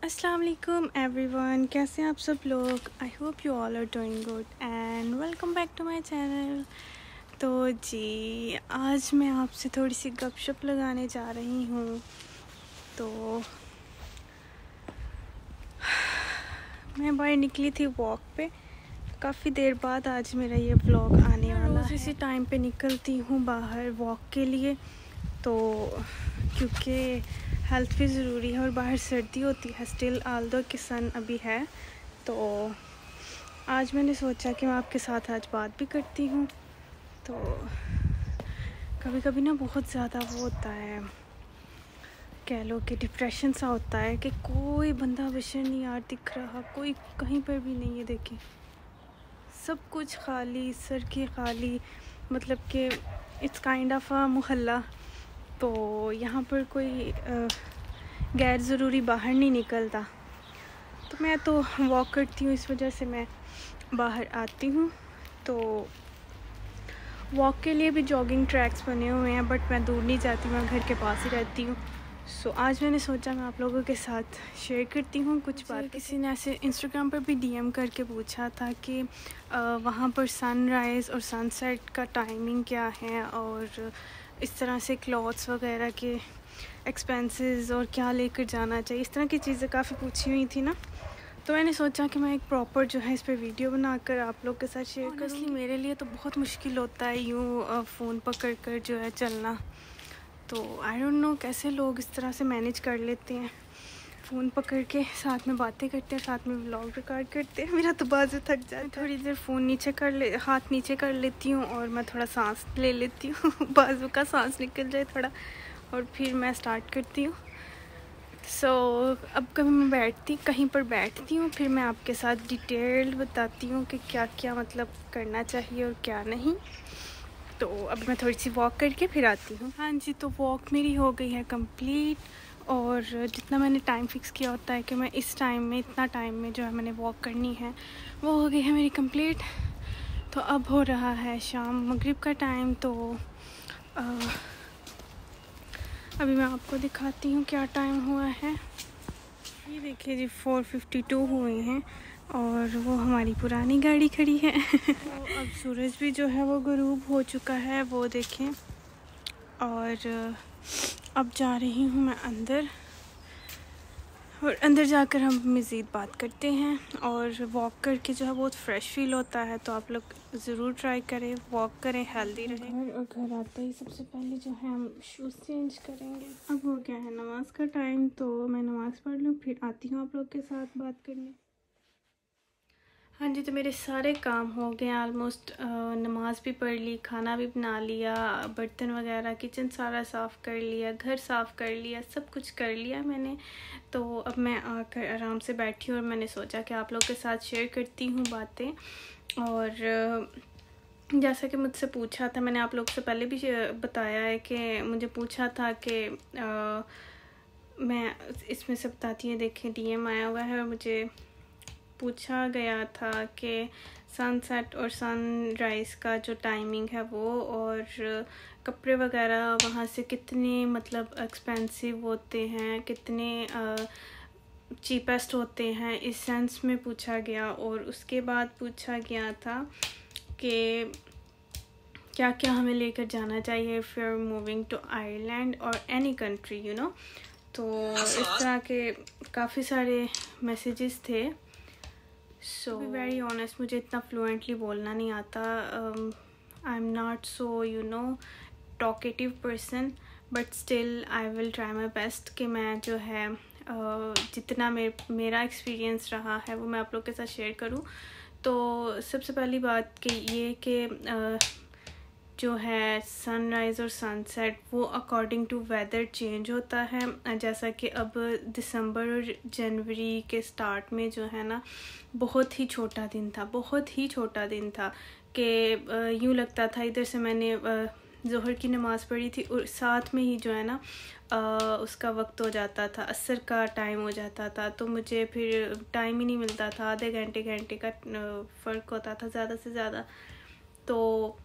अस्सलाम वालेकुम एवरीवन, कैसे हैं आप सब लोग। I hope you all are doing good and welcome back to my channel. तो जी, आज मैं आपसे थोड़ी सी गपशप लगाने जा रही हूँ। तो मैं बाहर निकली थी वॉक पे। काफ़ी देर बाद आज मेरा ये व्लॉग आने वाला है। इसी टाइम पे निकलती हूँ बाहर वॉक के लिए, तो क्योंकि हेल्थ भी ज़रूरी है और बाहर सर्दी होती है स्टिल, आल्दो कि सन अभी है। तो आज मैंने सोचा कि मैं आपके साथ आज बात भी करती हूँ। तो कभी कभी ना बहुत ज़्यादा वो होता है, कह लो कि डिप्रेशन सा होता है कि कोई बंदा बशर नहीं यार दिख रहा, कोई कहीं पर भी नहीं है। देखें, सब कुछ खाली, सड़कें खाली, मतलब कि इट्स काइंड ऑफ अ मोहल्ला। तो यहाँ पर कोई गैर ज़रूरी बाहर नहीं निकलता। तो मैं तो वॉक करती हूँ, इस वजह से मैं बाहर आती हूँ। तो वॉक के लिए भी जॉगिंग ट्रैक्स बने हुए हैं, बट मैं दूर नहीं जाती, मैं घर के पास ही रहती हूँ। सो आज मैंने सोचा मैं आप लोगों के साथ शेयर करती हूँ कुछ बात। किसी ने ऐसे इंस्टाग्राम पर भी डीएम करके पूछा था कि वहाँ पर सनराइज़ और सनसेट का टाइमिंग क्या है, और इस तरह से क्लॉथ्स वगैरह के एक्सपेंसेस और क्या लेकर जाना चाहिए, इस तरह की चीज़ें काफ़ी पूछी हुई थी ना। तो मैंने सोचा कि मैं एक प्रॉपर जो है इस पर वीडियो बनाकर आप लोग के साथ शेयर करूँ। इसलिए मेरे लिए तो बहुत मुश्किल होता है यूँ फ़ोन पकड़ कर जो है चलना। तो आई डोंट नो कैसे लोग इस तरह से मैनेज कर लेते हैं, फ़ोन पकड़ के साथ में बातें करते हैं, साथ में व्लॉग रिकॉर्ड करते हैं। मेरा तो बाजू थक जाता है। थोड़ी देर फ़ोन नीचे हाथ नीचे कर लेती हूँ और मैं थोड़ा सांस ले लेती हूँ बाजू का सांस निकल जाए थोड़ा, और फिर मैं स्टार्ट करती हूँ। अब कभी मैं कहीं पर बैठती हूँ, फिर मैं आपके साथ डिटेल्ड बताती हूँ कि क्या क्या मतलब करना चाहिए और क्या नहीं। तो अब मैं थोड़ी सी वॉक करके फिर आती हूँ। हाँ जी, तो वॉक मेरी हो गई है कंप्लीट, और जितना मैंने टाइम फिक्स किया होता है कि मैं इस टाइम में इतना टाइम में जो है मैंने वॉक करनी है, वो हो गई है मेरी कंप्लीट। तो अब हो रहा है शाम मगरिब का टाइम। तो अभी मैं आपको दिखाती हूँ क्या टाइम हुआ है। ये देखिए जी, 4:52 हुए हैं और वो हमारी पुरानी गाड़ी खड़ी है तो अब सूरज भी जो है वो गुरूब हो चुका है, वो देखें। और अब जा रही हूँ मैं अंदर, और अंदर जाकर हम मज़ीद बात करते हैं। और वॉक करके जो है बहुत फ़्रेश फील होता है, तो आप लोग ज़रूर ट्राई करें, वॉक करें, हेल्दी रहें। और घर आते ही सबसे पहले जो है हम शूज़ चेंज करेंगे। अब हो गया है नमाज का टाइम, तो मैं नमाज़ पढ़ लूँ, फिर आती हूँ आप लोग के साथ बात करने। हाँ जी, तो मेरे सारे काम हो गए ऑलमोस्ट। नमाज़ भी पढ़ ली, खाना भी बना लिया, बर्तन वगैरह, किचन सारा साफ़ कर लिया, घर साफ़ कर लिया, सब कुछ कर लिया मैंने। तो अब मैं आकर आराम से बैठी हूँ और मैंने सोचा कि आप लोग के साथ शेयर करती हूँ बातें। और जैसा कि मुझसे पूछा था, मैंने आप लोग से पहले भी बताया है कि मुझे पूछा था कि मैं इसमें से बताती हूँ। देखें, डीएम आया हुआ है और मुझे पूछा गया था कि सनसेट और सनराइज़ का जो टाइमिंग है वो, और कपड़े वगैरह वहाँ से कितने मतलब एक्सपेंसिव होते हैं, कितने चीपेस्ट होते हैं, इस सेंस में पूछा गया। और उसके बाद पूछा गया था कि क्या क्या हमें लेकर जाना चाहिए if you are moving to Ireland और एनी कंट्री, यू नो। तो इस तरह के काफ़ी सारे मैसेजेस थे। सो बी वेरी ऑनेस्ट, मुझे इतना फ्लुएंटली बोलना नहीं आता। I am not so you know talkative person, but still I will try my best कि मैं जो है जितना मेरा एक्सपीरियंस रहा है वो मैं आप लोग के साथ शेयर करूं। तो सबसे पहली बात कि ये कि जो है सनराइज़ और सनसेट वो अकॉर्डिंग टू वेदर चेंज होता है। जैसा कि अब दिसंबर और जनवरी के स्टार्ट में जो है ना, बहुत ही छोटा दिन था, बहुत ही छोटा दिन था कि यूँ लगता था इधर से मैंने ज़ोहर की नमाज़ पढ़ी थी और साथ में ही जो है ना उसका वक्त हो जाता था, असर का टाइम हो जाता था। तो मुझे फिर टाइम ही नहीं मिलता था, आधे घंटे का फ़र्क होता था ज़्यादा से ज़्यादा। तो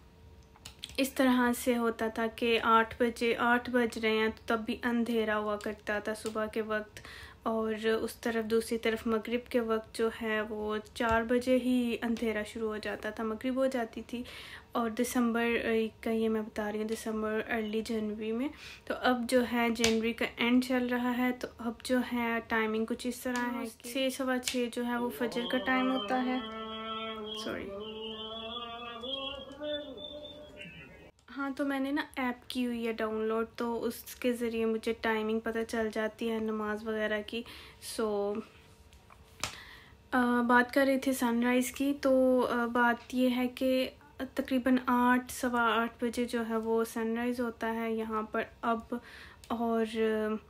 इस तरह से होता था कि 8 बज रहे हैं तो तब भी अंधेरा हुआ करता था सुबह के वक्त। और उस तरफ दूसरी तरफ मगरिब के वक्त जो है वो 4 बजे ही अंधेरा शुरू हो जाता था, मगरिब हो जाती थी। और दिसंबर का ये मैं बता रही हूँ, दिसंबर अर्ली जनवरी में। तो अब जो है जनवरी का एंड चल रहा है, तो अब जो है टाइमिंग कुछ इस तरह है कि 6 सवा 6 जो है वो फजर का टाइम होता है। सॉरी, हाँ, तो मैंने ना ऐप की हुई है डाउनलोड, तो उसके ज़रिए मुझे टाइमिंग पता चल जाती है नमाज वगैरह की। सो बात कर रही थी सनराइज़ की, तो बात ये है कि तकरीबन 8 सवा 8 बजे जो है वो सनराइज़ होता है यहाँ पर अब। और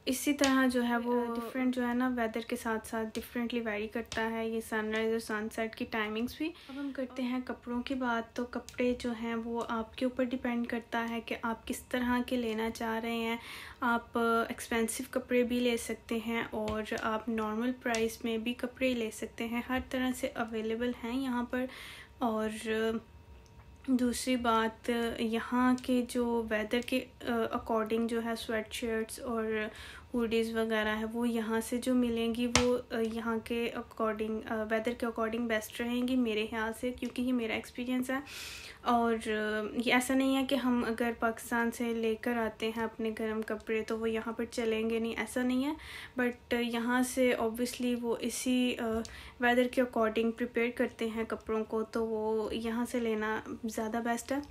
इसी तरह जो है वो डिफरेंट जो है ना वेदर के साथ साथ डिफरेंटली वेरी करता है ये सनराइज़ और सनसेट की टाइमिंग्स भी। अब हम करते हैं कपड़ों की बात। तो कपड़े जो हैं वो आपके ऊपर डिपेंड करता है कि आप किस तरह के लेना चाह रहे हैं। आप एक्सपेंसिव कपड़े भी ले सकते हैं और आप नॉर्मल प्राइस में भी कपड़े ले सकते हैं, हर तरह से अवेलेबल हैं यहाँ पर। और दूसरी बात, यहाँ के जो वेदर के अकॉर्डिंग जो है स्वेट शर्ट्स और हुडीज़ वगैरह है वो यहाँ से जो मिलेंगी वो यहाँ के अकॉर्डिंग वेदर के अकॉर्डिंग बेस्ट रहेंगी मेरे ख्याल से, क्योंकि ये मेरा एक्सपीरियंस है। और ये ऐसा नहीं है कि हम अगर पाकिस्तान से लेकर आते हैं अपने गर्म कपड़े तो वो यहाँ पर चलेंगे नहीं, ऐसा नहीं है। बट यहाँ से ऑब्वियसली वो इसी वेदर के अकॉर्डिंग प्रिपेयर करते हैं कपड़ों को, तो वो यहाँ से लेना ज़्यादा बेस्ट है।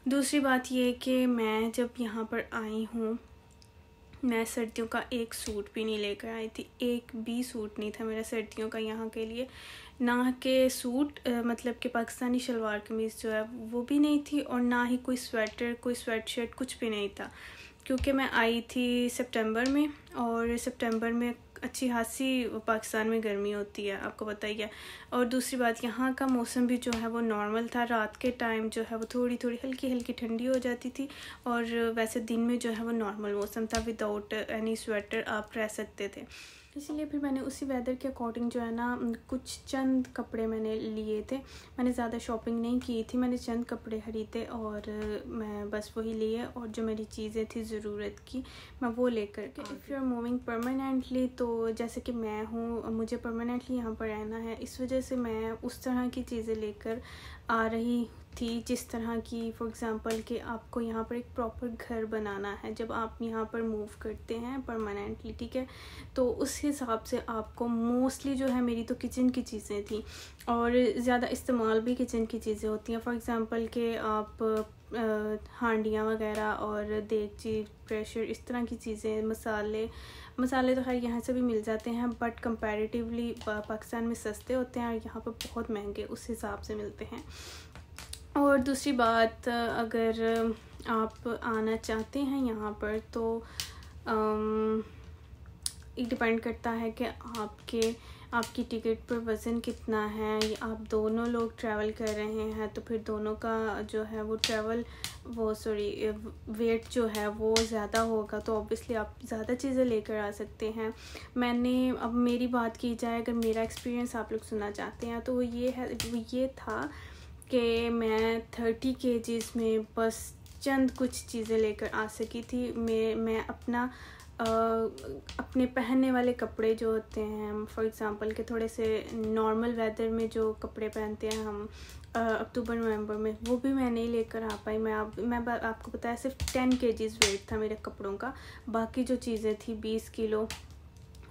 दूसरी बात ये कि मैं जब यहाँ पर आई हूँ, मैं सर्दियों का एक सूट भी नहीं लेकर आई थी, एक भी सूट नहीं था मेरा सर्दियों का यहाँ के लिए। ना के सूट मतलब कि पाकिस्तानी शलवार कमीज़ जो है वो भी नहीं थी, और ना ही कोई स्वेटर, कोई स्वेट शर्ट, कुछ भी नहीं था। क्योंकि मैं आई थी सितंबर में, और सितंबर में अच्छी खासी पाकिस्तान में गर्मी होती है, आपको पता ही है। और दूसरी बात, यहाँ का मौसम भी जो है वो नॉर्मल था। रात के टाइम जो है वो थोड़ी थोड़ी हल्की हल्की ठंडी हो जाती थी, और वैसे दिन में जो है वो नॉर्मल मौसम था, विदाउट एनी स्वेटर आप रह सकते थे। इसीलिए फिर मैंने उसी वेदर के अकॉर्डिंग जो है ना कुछ चंद कपड़े मैंने लिए थे। मैंने ज़्यादा शॉपिंग नहीं की थी, मैंने चंद कपड़े ख़रीदे और मैं बस वही लिए, और जो मेरी चीज़ें थी ज़रूरत की मैं वो लेकर के। If you are moving permanently, तो जैसे कि मैं हूँ, मुझे परमानेंटली यहाँ पर रहना है, इस वजह से मैं उस तरह की चीज़ें लेकर आ रही थी जिस तरह की, फॉर एग्ज़ाम्पल कि आपको यहाँ पर एक प्रॉपर घर बनाना है जब आप यहाँ पर मूव करते हैं परमानेंटली, ठीक है। तो उस हिसाब से आपको मोस्टली जो है, मेरी तो किचन की चीज़ें थी और ज़्यादा इस्तेमाल भी किचन की चीज़ें होती हैं। फॉर एग्ज़ाम्पल कि आप हांडियाँ वगैरह और देगची, प्रेशर, इस तरह की चीज़ें, मसाले तो खैर यहाँ से भी मिल जाते हैं, बट कंपैरेटिवली पाकिस्तान में सस्ते होते हैं और यहाँ पर बहुत महंगे उस हिसाब से मिलते हैं। और दूसरी बात, अगर आप आना चाहते हैं यहाँ पर तो ये डिपेंड करता है कि आपकी टिकट पर वज़न कितना है। आप दोनों लोग ट्रैवल कर रहे हैं तो फिर दोनों का जो है वो वेट जो है वो ज़्यादा होगा, तो ऑब्वियसली आप ज़्यादा चीज़ें लेकर आ सकते हैं। अब मेरी बात की जाए, अगर मेरा एक्सपीरियंस आप लोग सुनना चाहते हैं तो वो ये था कि मैं 30 kgs में बस चंद कुछ चीज़ें लेकर आ सकी थी। मैं अपने पहनने वाले कपड़े जो होते हैं, फॉर एग्ज़ाम्पल के थोड़े से नॉर्मल वेदर में जो कपड़े पहनते हैं हम अक्टूबर नवंबर में, वो भी मैं नहीं लेकर आ पाई। मैं आपको बताया सिर्फ 10 kgs वेट था मेरे कपड़ों का। बाकी जो चीज़ें थी 20 किलो,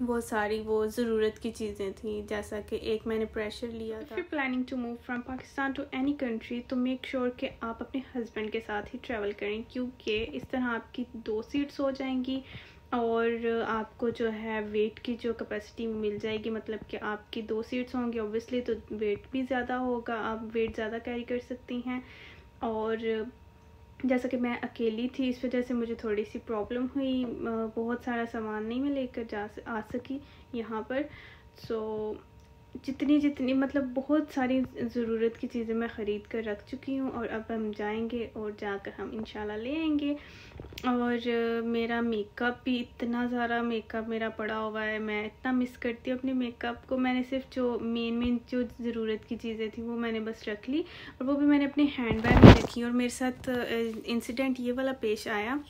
वो सारी वो ज़रूरत की चीज़ें थी। जैसा कि एक मैंने प्रेशर लिया था। फिर planning to move from Pakistan to any country, तो मेक श्योर कि आप अपने हस्बैंड के साथ ही ट्रैवल करें, क्योंकि इस तरह आपकी 2 सीट्स हो जाएंगी और आपको जो है वेट की जो कैपेसिटी मिल जाएगी। मतलब कि आपकी 2 सीट्स होंगी ऑब्वियसली, तो वेट भी ज़्यादा होगा, आप वेट ज़्यादा कैरी कर सकती हैं। और जैसा कि मैं अकेली थी, इस वजह से मुझे थोड़ी सी प्रॉब्लम हुई, बहुत सारा सामान नहीं मैं लेकर आ सकी यहाँ पर। सो जितनी मतलब बहुत सारी ज़रूरत की चीज़ें मैं ख़रीद कर रख चुकी हूँ, और अब हम जाएंगे और जाकर हम इंशाल्लाह ले आएंगे। और मेरा मेकअप भी, इतना सारा मेकअप मेरा पड़ा हुआ है, मैं इतना मिस करती हूँ अपने मेकअप को। मैंने सिर्फ जो मेन जो ज़रूरत की चीज़ें थी वो मैंने बस रख ली, और वो भी मैंने अपने हैंड बैग में रखी। और मेरे साथ इंसिडेंट ये वाला पेश आया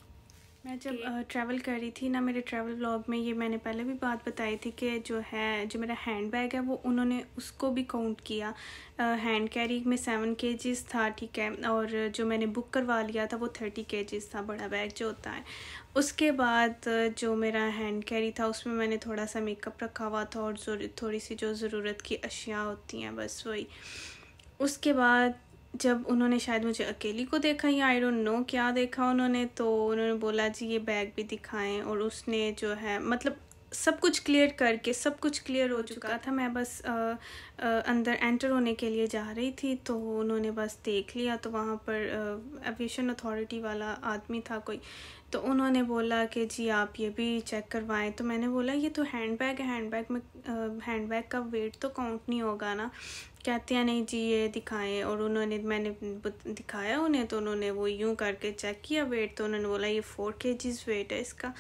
मैं जब ट्रैवल कर रही थी ना, मेरे ट्रैवल व्लॉग में ये मैंने पहले भी बात बताई थी कि जो मेरा हैंड बैग है वो उन्होंने उसको भी काउंट किया। हैंड कैरी में 7 kgs था, ठीक है, और जो मैंने बुक करवा लिया था वो 30 kgs था, बड़ा बैग जो होता है। उसके बाद जो मेरा हैंड कैरी था उसमें मैंने थोड़ा सा मेकअप रखा हुआ था और थोड़ी सी जो ज़रूरत की अशिया होती हैं, बस वही। उसके बाद जब उन्होंने शायद मुझे अकेली को देखा या आई डोंट नो क्या देखा उन्होंने, तो उन्होंने बोला जी ये बैग भी दिखाएं, और उसने जो है मतलब सब कुछ क्लियर करके सब कुछ क्लियर हो चुका था। मैं बस अंदर एंटर होने के लिए जा रही थी, तो उन्होंने बस देख लिया, तो वहाँ पर एविएशन अथॉरिटी वाला आदमी था कोई, तो उन्होंने बोला कि जी आप ये भी चेक करवाएं। तो मैंने बोला ये तो हैंड बैग है, हैंड बैग का वेट तो काउंट नहीं होगा ना। कहते हैं नहीं जी ये दिखाएं, और मैंने दिखाया उन्हें, तो उन्होंने वो यूं करके चेक किया वेट, तो उन्होंने बोला ये 4 kgs वेट है इसका।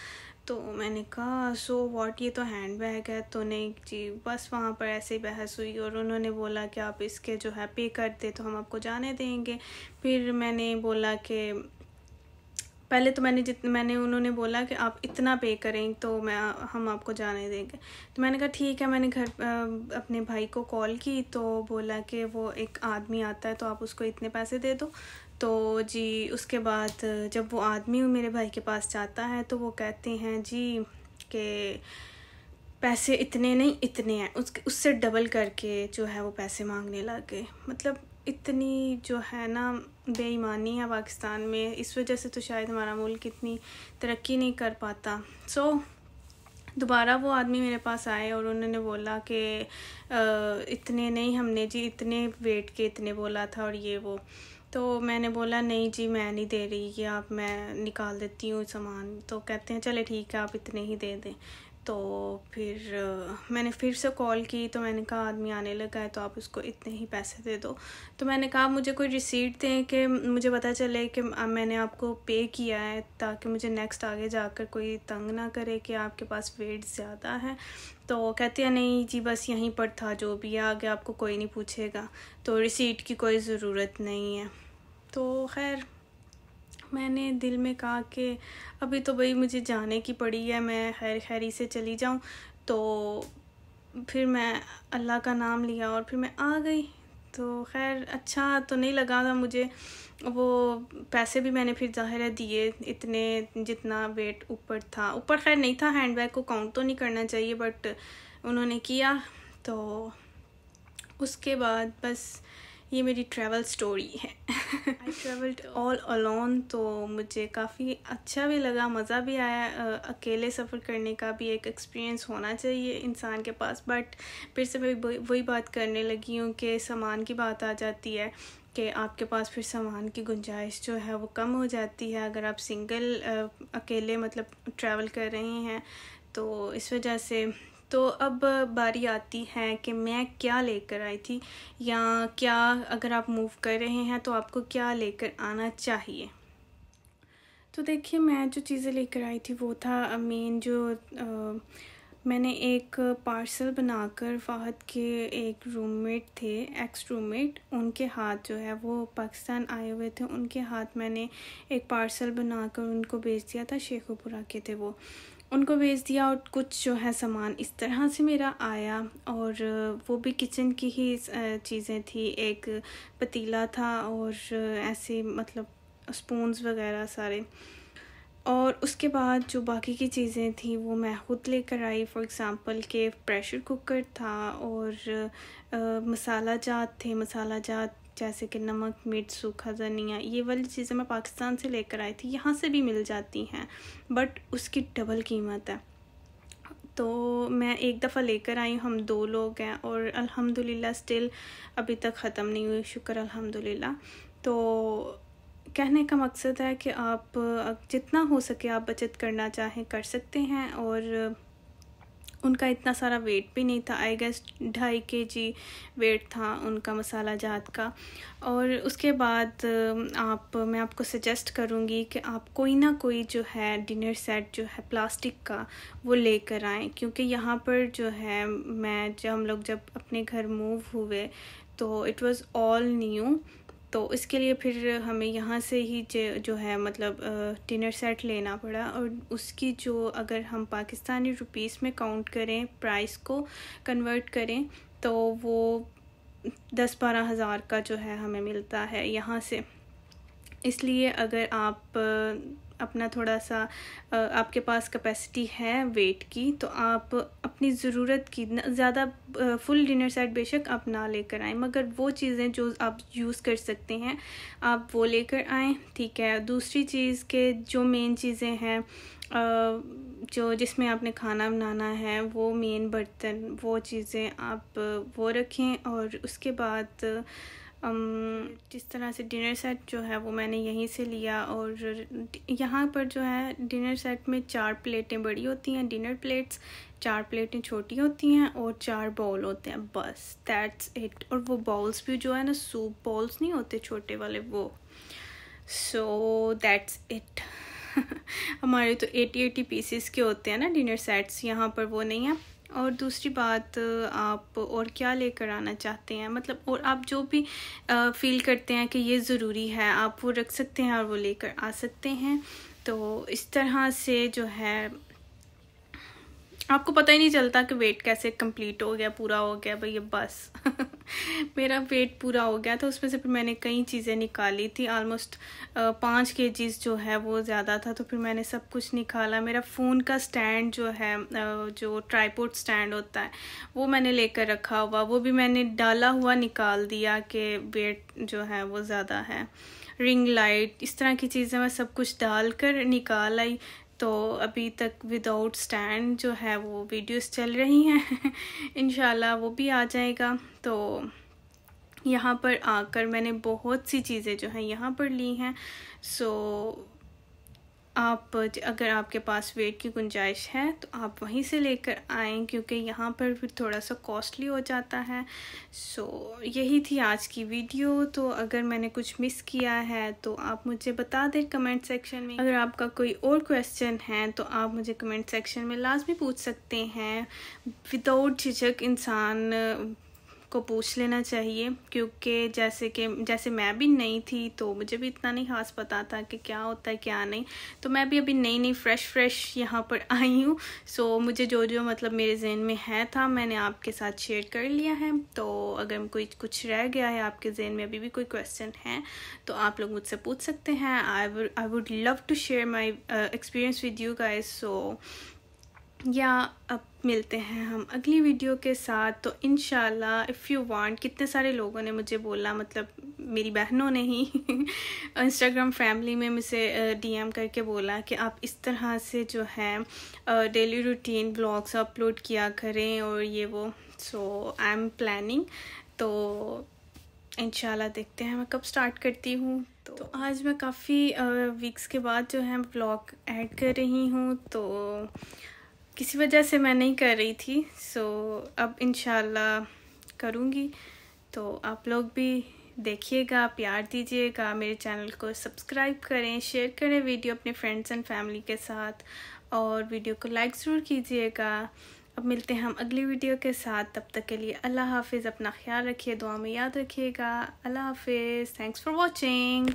तो मैंने कहा सो व्हाट, ये तो हैंड बैग है। तो नहीं जी, बस वहाँ पर ऐसे ही बहस हुई, और उन्होंने बोला कि आप इसके जो है पे कर दे तो हम आपको जाने देंगे। फिर मैंने बोला कि पहले तो मैंने उन्होंने बोला कि आप इतना पे करें तो हम आपको जाने देंगे। तो मैंने कहा ठीक है। मैंने घर अपने भाई को कॉल की, तो बोला कि वो एक आदमी आता है तो आप उसको इतने पैसे दे दो। तो जी उसके बाद जब वो आदमी मेरे भाई के पास जाता है तो वो कहते हैं जी कि पैसे इतने नहीं इतने हैं, उससे डबल करके जो है वो पैसे मांगने लग गए। मतलब इतनी जो है ना बेईमानी है पाकिस्तान में, इस वजह से तो शायद हमारा मुल्क इतनी तरक्की नहीं कर पाता। दोबारा वो आदमी मेरे पास आए और उन्होंने बोला कि इतने नहीं, हमने जी इतने वेट के इतने बोला था और ये वो। तो मैंने बोला नहीं जी मैं नहीं दे रही, कि आप मैं निकाल देती हूँ सामान। तो कहते हैं चले ठीक है आप इतने ही दे दें। तो फिर मैंने फिर से कॉल की, तो मैंने कहा आदमी आने लगा है तो आप उसको इतने ही पैसे दे दो। तो मैंने कहा मुझे कोई रिसीट दें कि मुझे पता चले कि मैंने आपको पे किया है, ताकि मुझे नेक्स्ट आगे जाकर कोई तंग ना करे कि आपके पास वेट ज़्यादा है। तो कहते हैं नहीं जी बस यहीं पर था, जो भी है आगे आपको कोई नहीं पूछेगा, तो रिसीट की कोई ज़रूरत नहीं है। तो खैर मैंने दिल में कहा कि अभी तो भाई मुझे जाने की पड़ी है, मैं खैर खैरी से चली जाऊं। तो फिर मैं अल्लाह का नाम लिया और फिर मैं आ गई। तो खैर अच्छा तो नहीं लगा था मुझे, वो पैसे भी मैंने फिर ज़ाहिर है दिए इतने जितना वेट ऊपर था। ऊपर खैर नहीं था, हैंड बैग को काउंट तो नहीं करना चाहिए, बट उन्होंने किया। तो उसके बाद बस ये मेरी ट्रैवल स्टोरी है। आई ट्रैवल्ड ऑल अलोन, तो मुझे काफ़ी अच्छा भी लगा, मज़ा भी आया। अकेले सफ़र करने का भी एक एक्सपीरियंस होना चाहिए इंसान के पास। बट फिर से मैं वही बात करने लगी हूँ कि सामान की बात आ जाती है कि आपके पास फिर सामान की गुंजाइश जो है वो कम हो जाती है अगर आप सिंगल अकेले मतलब ट्रैवल कर रहे हैं। तो इस वजह से तो अब बारी आती है कि मैं क्या लेकर आई थी, या क्या अगर आप मूव कर रहे हैं तो आपको क्या लेकर आना चाहिए। तो देखिए मैं जो चीज़ें लेकर आई थी वो था मेन जो मैंने एक पार्सल बनाकर फ़हद के एक रूममेट थे, एक्स रूममेट, उनके हाथ जो है वो पाकिस्तान आए हुए थे, उनके हाथ मैंने एक पार्सल बनाकर उनको भेज दिया था। शेखुपुरा के थे वो, उनको भेज दिया। और कुछ जो है सामान इस तरह से मेरा आया, और वो भी किचन की ही चीज़ें थी। एक पतीला था और ऐसे मतलब स्पून्स वगैरह सारे। और उसके बाद जो बाकी की चीज़ें थी वो मैं ख़ुद लेकर आई। फॉर एग्ज़ाम्पल के प्रेशर कुकर था, और मसाला जात थे, मसाला जात जैसे कि नमक, मिर्च, सूखा धनिया, ये वाली चीज़ें मैं पाकिस्तान से लेकर आई थी। यहाँ से भी मिल जाती हैं बट उसकी डबल कीमत है। तो मैं एक दफ़ा लेकर आई, हम 2 लोग हैं और अल्हम्दुलिल्लाह स्टिल अभी तक ख़त्म नहीं हुई, शुक्र अल्हम्दुलिल्लाह। तो कहने का मकसद है कि आप जितना हो सके आप बचत करना चाहें कर सकते हैं। और उनका इतना सारा वेट भी नहीं था, आई गेस 2.5 kg वेट था उनका मसाला जात का। और उसके बाद मैं आपको सजेस्ट करूँगी कि आप कोई ना कोई जो है डिनर सेट जो है प्लास्टिक का वो लेकर आएँ, क्योंकि यहाँ पर जो है हम लोग जब अपने घर मूव हुए तो इट वाज़ ऑल न्यू। तो इसके लिए फिर हमें यहाँ से ही जो है मतलब डिनर सेट लेना पड़ा। और उसकी जो अगर हम पाकिस्तानी रुपीस में काउंट करें, प्राइस को कन्वर्ट करें, तो वो 10-12 हज़ार का जो है हमें मिलता है यहाँ से। इसलिए अगर आप अपना थोड़ा सा आपके पास कैपेसिटी है वेट की, तो आप अपनी ज़रूरत की ज़्यादा फुल डिनर सेट बेशक आप ना लेकर आएँ, मगर वो चीज़ें जो आप यूज़ कर सकते हैं आप वो लेकर आएँ, ठीक है। दूसरी चीज़ के जो मेन चीज़ें हैं जो जिसमें आपने खाना बनाना है, वो मेन बर्तन, वो चीज़ें आप वो रखें। और उसके बाद जिस तरह से डिनर सेट जो है वो मैंने यहीं से लिया। और यहाँ पर जो है डिनर सेट में 4 प्लेटें बड़ी होती हैं, डिनर प्लेट्स, 4 प्लेटें छोटी होती हैं और 4 बाउल होते हैं, बस दैट्स इट। और वो बाउल्स भी जो है ना, सूप बाउल्स नहीं होते छोटे वाले, वो। So that's it. हमारे तो 80 पीसेस के होते हैं ना डिनर सेट्स, यहाँ पर वो नहीं है। और दूसरी बात, आप और क्या लेकर आना चाहते हैं, मतलब और आप जो भी फील करते हैं कि ये ज़रूरी है, आप वो रख सकते हैं और वो लेकर आ सकते हैं। तो इस तरह से जो है आपको पता ही नहीं चलता कि वेट कैसे कंप्लीट हो गया, पूरा हो गया भैया, बस। मेरा वेट पूरा हो गया था। उसमें से फिर मैंने कई चीज़ें निकाली थी, ऑलमोस्ट 5 kgs जो है वो ज़्यादा था, तो फिर मैंने सब कुछ निकाला। मेरा फ़ोन का स्टैंड जो है, जो ट्राइपॉड स्टैंड होता है, वो मैंने लेकर रखा हुआ, वो भी मैंने डाला हुआ निकाल दिया कि वेट जो है वो ज़्यादा है। रिंग लाइट, इस तरह की चीज़ें मैं सब कुछ डाल कर निकाल आई। तो अभी तक विदाउट स्टैंड जो है वो वीडियोस चल रही हैं। इंशाल्लाह वो भी आ जाएगा। तो यहाँ पर आकर मैंने बहुत सी चीज़ें जो हैं यहाँ पर ली हैं। सो आप अगर आपके पास वेट की गुंजाइश है तो आप वहीं से लेकर आएँ, क्योंकि यहाँ पर फिर थोड़ा सा कॉस्टली हो जाता है। सो यही थी आज की वीडियो। तो अगर मैंने कुछ मिस किया है तो आप मुझे बता दें कमेंट सेक्शन में। अगर आपका कोई और क्वेश्चन है तो आप मुझे कमेंट सेक्शन में लाजमी पूछ सकते हैं। विदाउट झिझक इंसान को पूछ लेना चाहिए, क्योंकि जैसे मैं भी नई थी तो मुझे भी इतना नहीं खास पता था कि क्या होता है क्या नहीं। तो मैं भी अभी नई फ्रेश यहाँ पर आई हूँ। सो मुझे जो मतलब मेरे जहन में है था मैंने आपके साथ शेयर कर लिया है। तो अगर कोई कुछ रह गया है आपके जहन में, अभी भी कोई क्वेश्चन है, तो आप लोग मुझसे पूछ सकते हैं। I would love to share my experience with you guys. So या अब मिलते हैं हम अगली वीडियो के साथ। तो इंशाल्लाह इफ़ यू वांट, कितने सारे लोगों ने मुझे बोला, मतलब मेरी बहनों ने ही इंस्टाग्राम फैमिली में मुझे डीएम करके बोला कि आप इस तरह से जो है डेली रूटीन व्लॉग्स अपलोड किया करें और ये वो। सो आई एम प्लानिंग, तो इंशाल्लाह देखते हैं मैं कब स्टार्ट करती हूँ। तो आज मैं काफ़ी वीक्स के बाद जो है व्लॉग ऐड कर रही हूँ, तो किसी वजह से मैं नहीं कर रही थी। सो अब इंशाल्लाह करूँगी। तो आप लोग भी देखिएगा, प्यार दीजिएगा, मेरे चैनल को सब्सक्राइब करें, शेयर करें वीडियो अपने फ्रेंड्स एंड फैमिली के साथ, और वीडियो को लाइक ज़रूर कीजिएगा। अब मिलते हैं हम अगली वीडियो के साथ। तब तक के लिए अल्लाह हाफिज़, अपना ख्याल रखिए, दुआ में याद रखिएगा। अल्लाह हाफिज़, थैंक्स फॉर वॉचिंग।